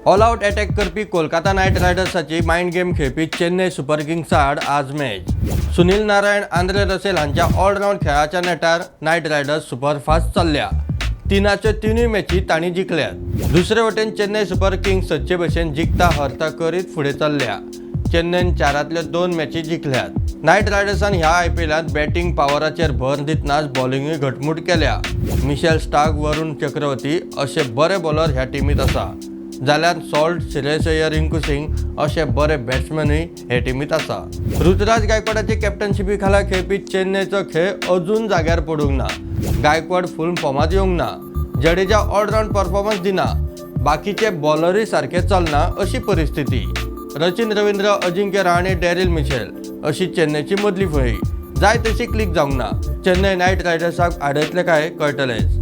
All out attack करपी Kolkata night रायडर्साची mind game खेळपी Chennai super Kings आड आज match. Sunil Narayan, Andre Russell हांच्या ऑलराउंड खेळाच्या नेटार नायट रायडर्स सुपरफास्ट चल्ल्या। तिनाच्यो तिनूय मॅची तांणी जिखल्यात। दुसरे वटेन चेन्नई सुपर किंग्स सदचे भशेन जिखता हरता करीत फुडें चल्ल्या। चेन्नईन 4 2 मॅची जिखल्यात। नायट रायडर्सान ह्या IPLांत बॅटिंग पावराचेर भर दितनाच बॉलिंगूय घटमूट केल्या। मिशेल स्टार्क, वरुण चक्रवर्ती अशे बरे बॉलर ह्या टीमीत आसा। जाल्यार सॉल्ट, श्रेयस अय्यर, रिंकू सिंग अशे बरे बॅट्समॅनूय हे टीमीत आसा। ऋतुराज गायकवाडाचे कॅप्टनशिपी खाला खेळपी चेन्नईचो खेळ अजून जाग्यार पडूंक ना। गायकवाड फूल फॉर्मात येवंक ना। जडेजा ऑलराउंड परफॉर्मन्स दिना। बाकीचे बॉलरूय सारखे चलना अशी परिस्थिती। सचिन रवींद्र, अजिंक्य रहाणे, डॅरिल मिशेल अशी चेन्नईची मदली फळी जाय तशी क्लिक जावंक ना। चेन्नई नायट रायडर्साक आडयतले काय कळटलेच।